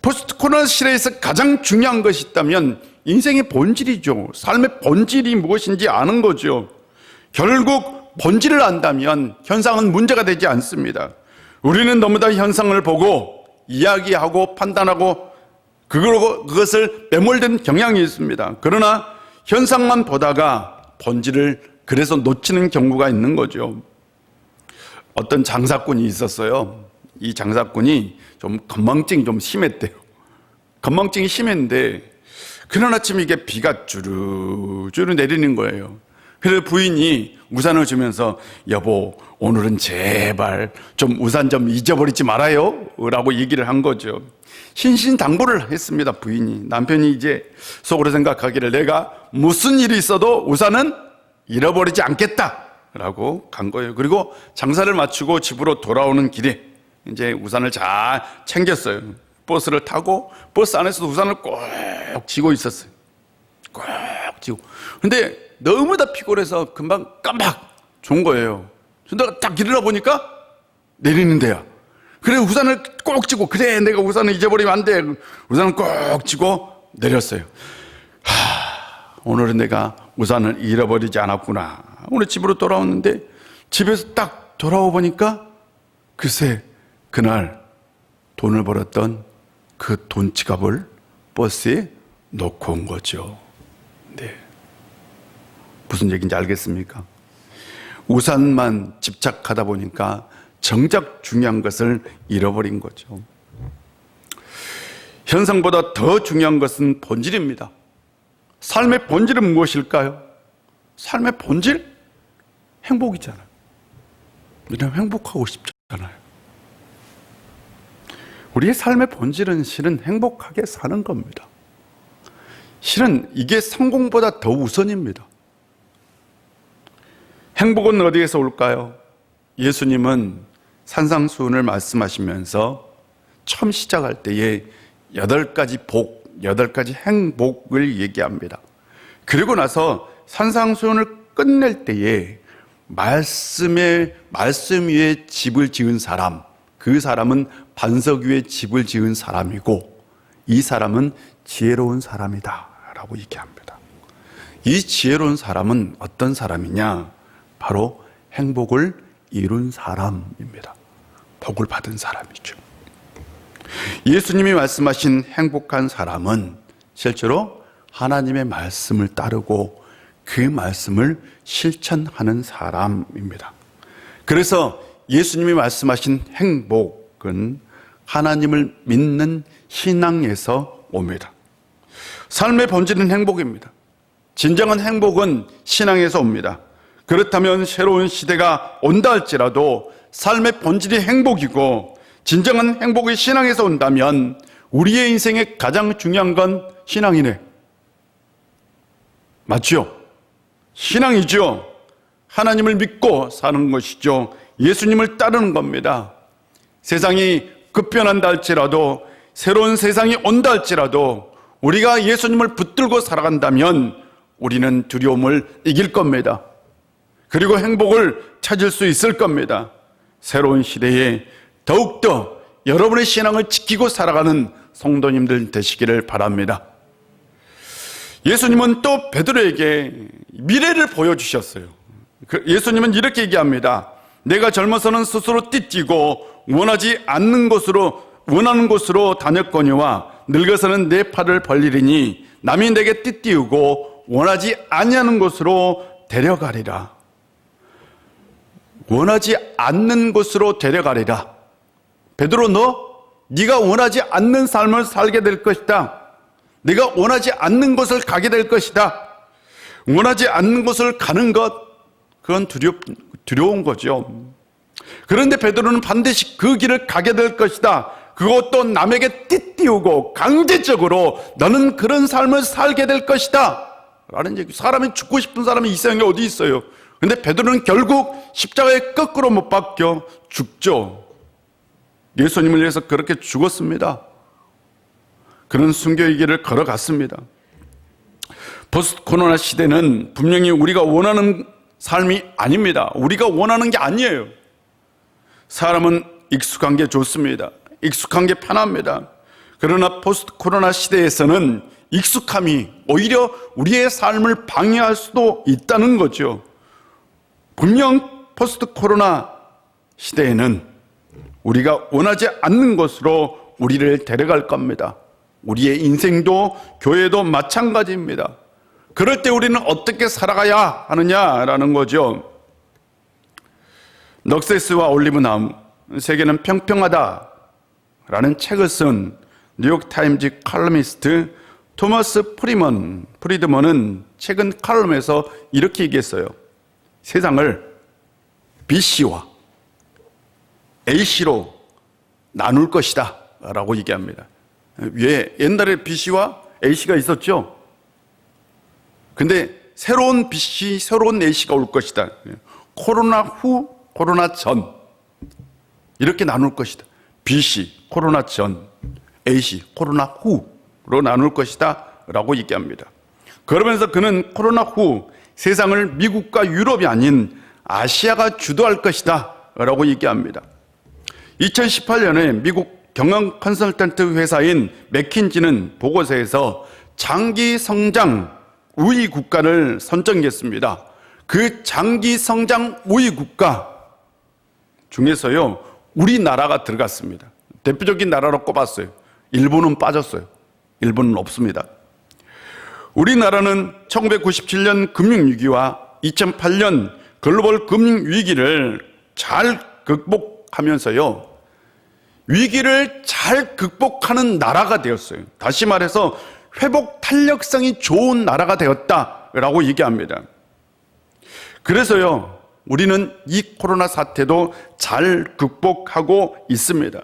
포스트 코로나 시대에서 가장 중요한 것이 있다면 인생의 본질이죠. 삶의 본질이 무엇인지 아는 거죠. 결국 본질을 안다면 현상은 문제가 되지 않습니다. 우리는 너무나 현상을 보고 이야기하고 판단하고 그것을 매몰된 경향이 있습니다. 그러나 현상만 보다가 본질을 그래서 놓치는 경우가 있는 거죠. 어떤 장사꾼이 있었어요. 이 장사꾼이 좀 건망증이 좀 심했대요. 건망증이 심했는데 그날 아침 이게 비가 주르주르 내리는 거예요. 그래서 부인이 우산을 주면서 여보, 오늘은 제발 좀 우산 좀 잊어버리지 말아요 라고 얘기를 한 거죠. 신신당부를 했습니다. 부인이. 남편이 이제 속으로 생각하기를 내가 무슨 일이 있어도 우산은 잃어버리지 않겠다 라고 간 거예요. 그리고 장사를 마치고 집으로 돌아오는 길에 이제 우산을 잘 챙겼어요. 버스를 타고 버스 안에서도 우산을 꼭 쥐고 있었어요. 꼭 쥐고. 근데 너무나 피곤해서 금방 깜박 좋은 거예요. 내가 딱 일어나 보니까 내리는 데야. 그래 우산을 꼭 쥐고, 그래 내가 우산을 잊어버리면 안 돼. 우산을 꼭 쥐고 내렸어요. 오늘은 내가 우산을 잃어버리지 않았구나. 오늘 집으로 돌아왔는데 집에서 딱 돌아와 보니까 글쎄 그날 돈을 벌었던 그 돈 지갑을 버스에 놓고 온 거죠. 네. 무슨 얘기인지 알겠습니까? 우산만 집착하다 보니까 정작 중요한 것을 잃어버린 거죠. 현상보다 더 중요한 것은 본질입니다. 삶의 본질은 무엇일까요? 삶의 본질? 행복이잖아요. 왜냐하면 행복하고 싶잖아요. 우리의 삶의 본질은 실은 행복하게 사는 겁니다. 실은 이게 성공보다 더 우선입니다. 행복은 어디에서 올까요? 예수님은 산상수훈을 말씀하시면서 처음 시작할 때에 8가지 복, 8가지 행복을 얘기합니다. 그리고 나서 산상수훈을 끝낼 때에 말씀 위에 집을 지은 사람, 그 사람은 반석 위에 집을 지은 사람이고 이 사람은 지혜로운 사람이다 라고 얘기합니다. 이 지혜로운 사람은 어떤 사람이냐? 바로 행복을 이룬 사람입니다. 복을 받은 사람이죠. 예수님이 말씀하신 행복한 사람은 실제로 하나님의 말씀을 따르고 그 말씀을 실천하는 사람입니다. 그래서 예수님이 말씀하신 행복은 하나님을 믿는 신앙에서 옵니다. 삶의 본질은 행복입니다. 진정한 행복은 신앙에서 옵니다. 그렇다면 새로운 시대가 온다 할지라도 삶의 본질이 행복이고 진정한 행복이 신앙에서 온다면 우리의 인생에 가장 중요한 건 신앙이네. 맞죠? 신앙이죠. 하나님을 믿고 사는 것이죠. 예수님을 따르는 겁니다. 세상이 급변한다 할지라도 새로운 세상이 온다 할지라도 우리가 예수님을 붙들고 살아간다면 우리는 두려움을 이길 겁니다. 그리고 행복을 찾을 수 있을 겁니다. 새로운 시대에 더욱더 여러분의 신앙을 지키고 살아가는 성도님들 되시기를 바랍니다. 예수님은 또 베드로에게 미래를 보여주셨어요. 예수님은 이렇게 얘기합니다. 내가 젊어서는 스스로 띠뛰고 원하는 곳으로 다녔거니와 늙어서는 내 팔을 벌리리니 남이 내게 띠띠우고 원하지 아니하는 곳으로 데려가리라. 원하지 않는 곳으로 데려가리라. 베드로, 네가 원하지 않는 삶을 살게 될 것이다. 네가 원하지 않는 곳을 가게 될 것이다. 원하지 않는 곳을 가는 것, 그건 두려운 거죠. 그런데 베드로는 반드시 그 길을 가게 될 것이다. 그것도 남에게 띠띠우고 강제적으로 너는 그런 삶을 살게 될 것이다 라는 얘기. 사람이 죽고 싶은 사람이 이 세상에 어디 있어요? 근데 베드로는 결국 십자가에 거꾸로 못 박혀 죽죠. 예수님을 위해서 그렇게 죽었습니다. 그런 순교의 길을 걸어갔습니다. 포스트 코로나 시대는 분명히 우리가 원하는 삶이 아닙니다. 우리가 원하는 게 아니에요. 사람은 익숙한 게 좋습니다. 익숙한 게 편합니다. 그러나 포스트 코로나 시대에서는 익숙함이 오히려 우리의 삶을 방해할 수도 있다는 거죠. 분명 포스트 코로나 시대에는 우리가 원하지 않는 곳으로 우리를 데려갈 겁니다. 우리의 인생도 교회도 마찬가지입니다. 그럴 때 우리는 어떻게 살아가야 하느냐라는 거죠. 넉세스와 올리브나무, 세계는 평평하다라는 책을 쓴 뉴욕타임즈 칼럼니스트 토마스 프리드먼은 최근 칼럼에서 이렇게 얘기했어요. 세상을 B씨와 A씨로 나눌 것이다 라고 얘기합니다. 왜? 옛날에 B씨와 A씨가 있었죠. 근데 새로운 B씨, 새로운 A씨가 올 것이다. 코로나 후, 코로나 전 이렇게 나눌 것이다. B씨, 코로나 전, A씨, 코로나 후로 나눌 것이다 라고 얘기합니다. 그러면서 그는 코로나 후 세상을 미국과 유럽이 아닌 아시아가 주도할 것이다 라고 얘기합니다. 2018년에 미국 경영 컨설턴트 회사인 맥킨지는 보고서에서 장기 성장 우위 국가를 선정했습니다. 그 장기 성장 우위 국가 중에서요, 우리나라가 들어갔습니다. 대표적인 나라로 꼽았어요. 일본은 빠졌어요. 일본은 없습니다. 우리나라는 1997년 금융위기와 2008년 글로벌 금융위기를 잘 극복하면서요, 위기를 잘 극복하는 나라가 되었어요. 다시 말해서 회복 탄력성이 좋은 나라가 되었다라고 얘기합니다. 그래서요, 우리는 이 코로나 사태도 잘 극복하고 있습니다.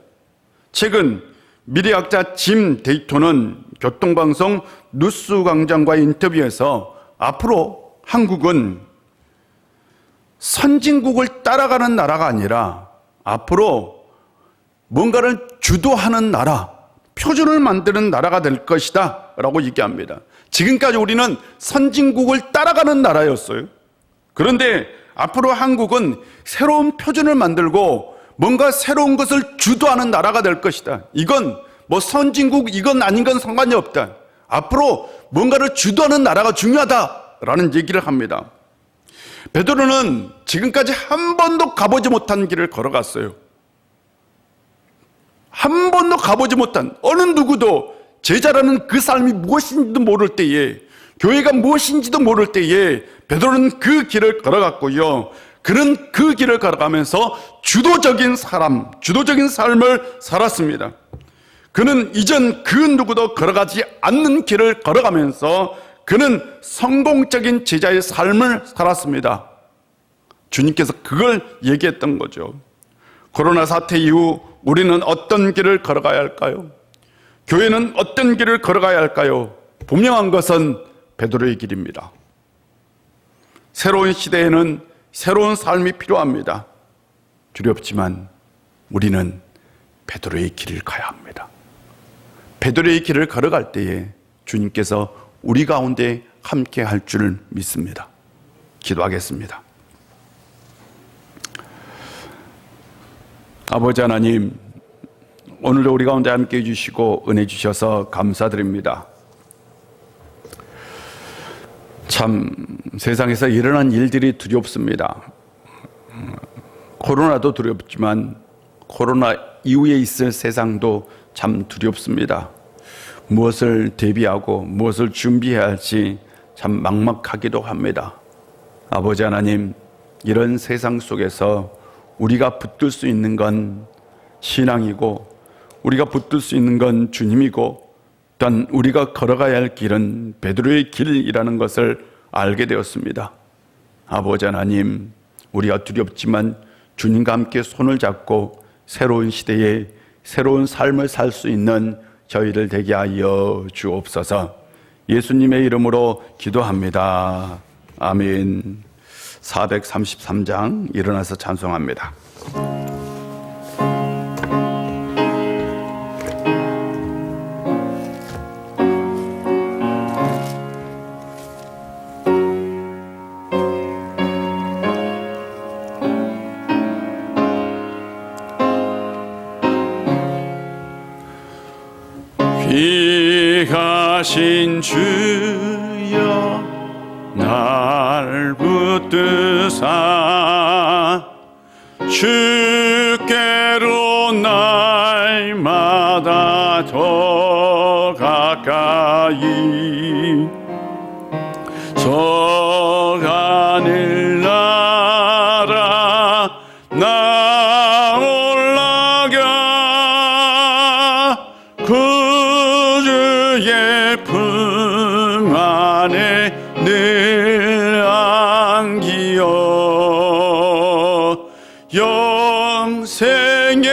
최근 미래학자 짐 데이터는 교통방송 뉴스광장과의 인터뷰에서 앞으로 한국은 선진국을 따라가는 나라가 아니라 앞으로 뭔가를 주도하는 나라, 표준을 만드는 나라가 될 것이다 라고 얘기합니다. 지금까지 우리는 선진국을 따라가는 나라였어요. 그런데 앞으로 한국은 새로운 표준을 만들고 뭔가 새로운 것을 주도하는 나라가 될 것이다. 이건 뭐 선진국 이건 아닌 건 상관이 없다. 앞으로 뭔가를 주도하는 나라가 중요하다라는 얘기를 합니다. 베드로는 지금까지 한 번도 가보지 못한 길을 걸어갔어요. 한 번도 가보지 못한, 어느 누구도 제자라는 그 삶이 무엇인지도 모를 때에, 교회가 무엇인지도 모를 때에 베드로는 그 길을 걸어갔고요. 그는 그 길을 걸어가면서 주도적인 삶을 살았습니다. 그는 이전 그 누구도 걸어가지 않는 길을 걸어가면서 그는 성공적인 제자의 삶을 살았습니다. 주님께서 그걸 얘기했던 거죠. 코로나 사태 이후 우리는 어떤 길을 걸어가야 할까요? 교회는 어떤 길을 걸어가야 할까요? 분명한 것은 베드로의 길입니다. 새로운 시대에는 새로운 삶이 필요합니다. 두렵지만 우리는 베드로의 길을 가야 합니다. 베드로의 길을 걸어갈 때에 주님께서 우리 가운데 함께 할 줄 믿습니다. 기도하겠습니다. 아버지 하나님, 오늘도 우리 가운데 함께 해주시고 은혜 주셔서 감사드립니다. 참 세상에서 일어난 일들이 두렵습니다. 코로나도 두렵지만 코로나 이후에 있을 세상도 참 두렵습니다. 무엇을 대비하고 무엇을 준비해야 할지 참 막막하기도 합니다. 아버지 하나님, 이런 세상 속에서 우리가 붙들 수 있는 건 신앙이고 우리가 붙들 수 있는 건 주님이고 또한 우리가 걸어가야 할 길은 베드로의 길이라는 것을 알게 되었습니다. 아버지 하나님, 우리가 두렵지만 주님과 함께 손을 잡고 새로운 시대에 새로운 삶을 살 수 있는 저희를 되게 하여 주옵소서. 예수님의 이름으로 기도합니다. 아멘. 433장 일어나서 찬송합니다. 귀하신 주여 날 붙드사 주께로 날마다 더 가까이 저 하늘나라 나 올라가 구주의 품 안에 늘 안기어 영생의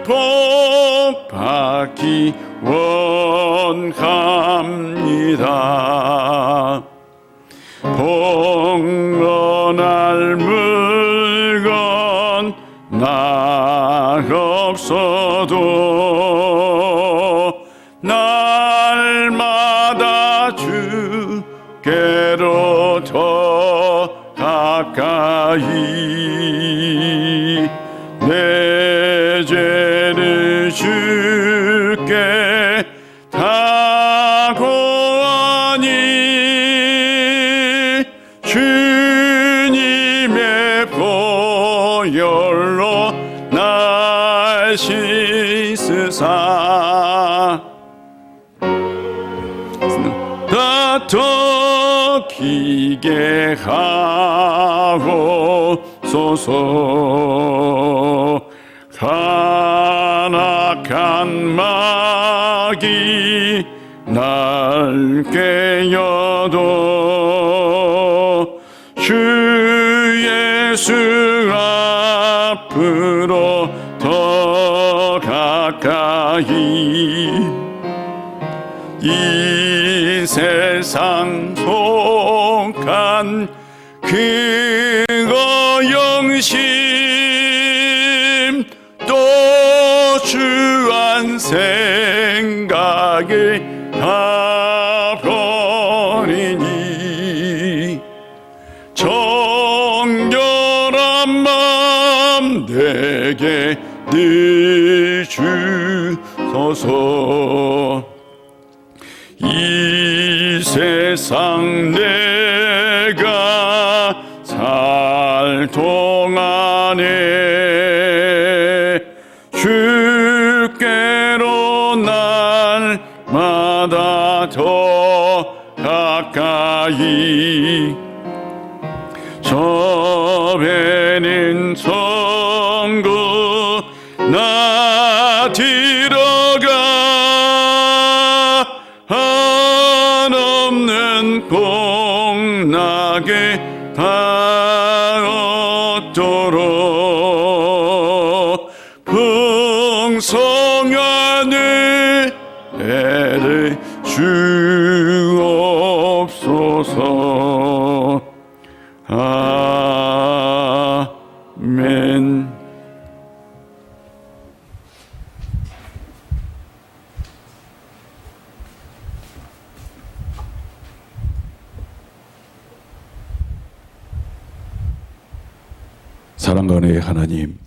복 받기 원합니다. 복론할 물건 나 없어도 날마다 주께로 더 가까이 내 죄를 주께 다 고하니 주님의 보혈로 날 씻으사 더 기게 하옵소서. 간악한 마귀 날 깨어도 주 예수 앞으로 더 가까이 이 세상 속한 그거 영심 또 주한 생각을 다 버리니 정결한 마음 내게 늘 주소서. 이 세상 내가 살 동안에 주께로 날마다 날마다 더 가까이 저 배는 천국 나 들어가 한없는 공락에 닿도록 풍성한 은혜를 주옵소서. 아멘. 사랑과 은혜의 하나님,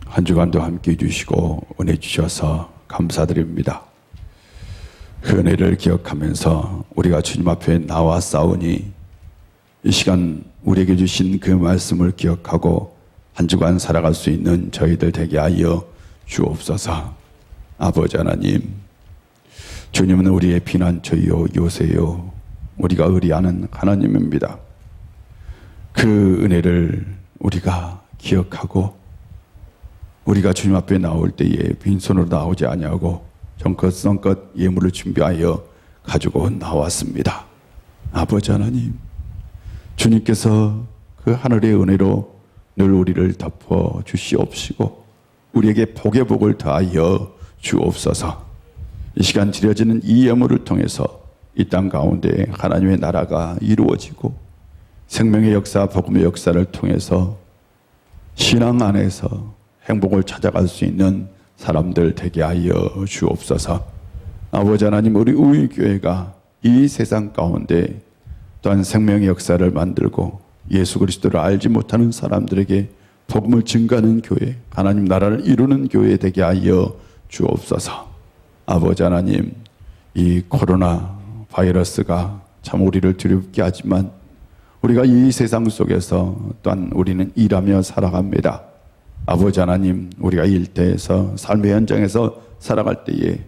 한 주간도 함께해 주시고 은혜 주셔서 감사드립니다. 그 은혜를 기억하면서 우리가 주님 앞에 나와 싸우니 이 시간 우리에게 주신 그 말씀을 기억하고 한 주간 살아갈 수 있는 저희들 되게 하여 주옵소서. 아버지 하나님, 주님은 우리의 피난처요 요새요 우리가 의리하는 하나님입니다. 그 은혜를 우리가 기억하고 우리가 주님 앞에 나올 때에 빈손으로 나오지 아니하고 정성껏 예물을 준비하여 가지고 나왔습니다. 아버지 하나님, 주님께서 그 하늘의 은혜로 늘 우리를 덮어 주시옵시고 우리에게 복의 복을 더하여 주옵소서. 이 시간 드려지는 이 예물을 통해서 이 땅 가운데 하나님의 나라가 이루어지고 생명의 역사, 복음의 역사를 통해서 신앙 안에서 행복을 찾아갈 수 있는 사람들 되게 하여 주옵소서. 아버지 하나님, 우리 우리교회가 이 세상 가운데 또한 생명의 역사를 만들고 예수 그리스도를 알지 못하는 사람들에게 복음을 증가하는 교회, 하나님 나라를 이루는 교회 되게 하여 주옵소서. 아버지 하나님, 이 코로나 바이러스가 참 우리를 두렵게 하지만 우리가 이 세상 속에서 또한 우리는 일하며 살아갑니다. 아버지 하나님, 우리가 일터에서 삶의 현장에서 살아갈 때에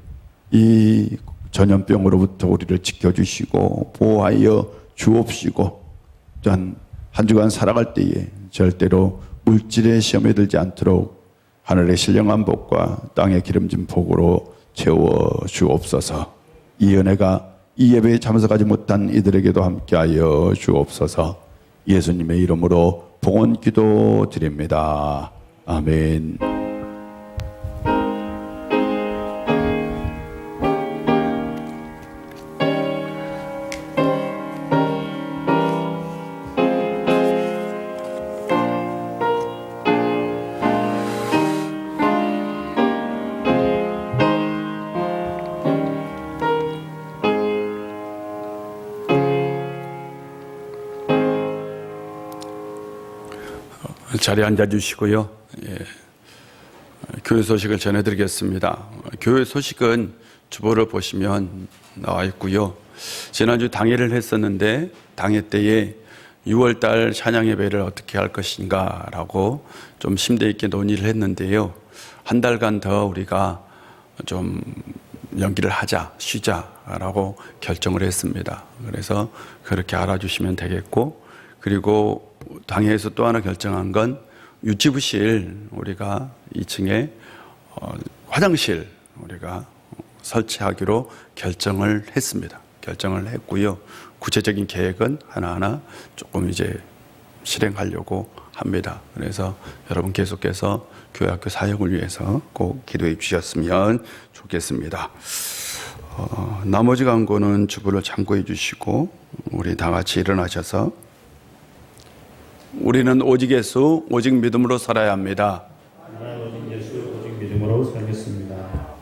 이 전염병으로부터 우리를 지켜주시고 보호하여 주옵시고 또한 한 주간 살아갈 때에 절대로 물질의 시험에 들지 않도록 하늘의 신령한 복과 땅의 기름진 복으로 채워 주옵소서. 이 은혜가 이 예배에 참석하지 못한 이들에게도 함께하여 주옵소서. 예수님의 이름으로 봉헌 기도 드립니다. 아멘. 자리에 앉아주시고요. 교회 소식을 전해드리겠습니다. 교회 소식은 주보를 보시면 나와 있고요. 지난주 당회를 했었는데 당회 때에 6월달 찬양 예배를 어떻게 할 것인가라고 좀 심도 있게 논의를 했는데요. 한 달간 더 우리가 좀 연기를 하자, 쉬자라고 결정을 했습니다. 그래서 그렇게 알아주시면 되겠고, 그리고 당회에서 또 하나 결정한 건 유치부실 우리가 2층에 화장실 우리가 설치하기로 결정을 했습니다. 결정을 했고요. 구체적인 계획은 하나하나 조금 이제 실행하려고 합니다. 그래서 여러분 계속해서 교회학교 사역을 위해서 꼭 기도해 주셨으면 좋겠습니다. 나머지 광고는 주부를 참고해 주시고 우리 다 같이 일어나셔서 우리는 오직 예수, 오직 믿음으로 살아야 합니다. 오직 예수, 오직 믿음으로 살겠습니다.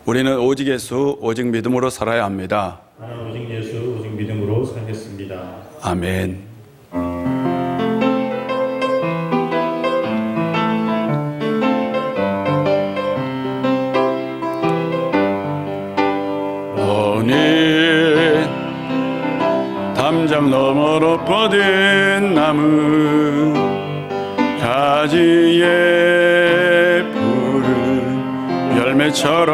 우리는 오직 예수, 오직 믿음으로 살아야 합니다. 나는 오직 예수, 오직 믿음으로 살겠습니다. 아멘. 담장 너머로 뻗은 나무 가지에 푸른 열매처럼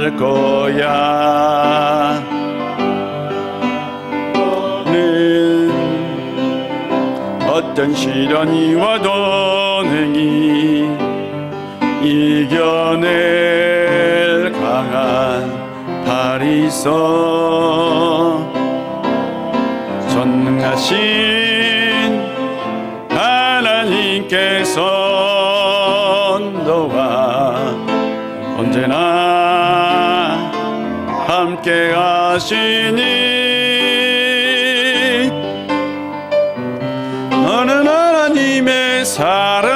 축복할 거야. 너는 어떤 시련이 와도 능히 이겨낼 강한 발이 있어. 전능하신 하나님께서 너와 언제나 함께 하시니 너는 하나님의 사랑,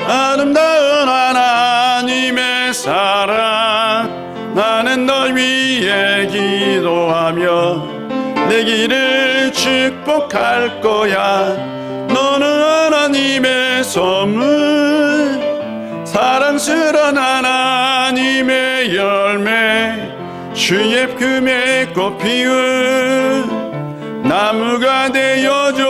아름다운 하나님의 사랑. 나는 널 위해 기도하며 내 길을 축복할 거야. 너는 하나님의 선물, 사랑스러운 하나님의 열매, 주의 품에 꽃 피운 나무가 되어줘.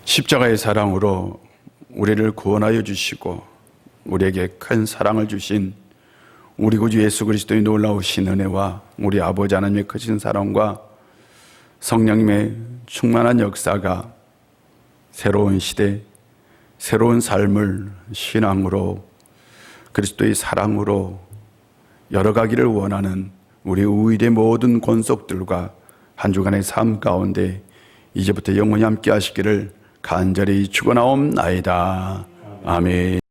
십자가의 사랑으로 우리를 구원하여 주시고 우리에게 큰 사랑을 주신 우리 구주 예수 그리스도의 놀라우신 은혜와 우리 아버지 하나님의 크신 사랑과 성령님의 충만한 역사가 새로운 시대, 새로운 삶을 신앙으로 그리스도의 사랑으로 열어가기를 원하는 우리 우일의 모든 권속들과 한 주간의 삶 가운데 이제부터 영원히 함께 하시기를 간절히 축원하옵나이다. 아멘.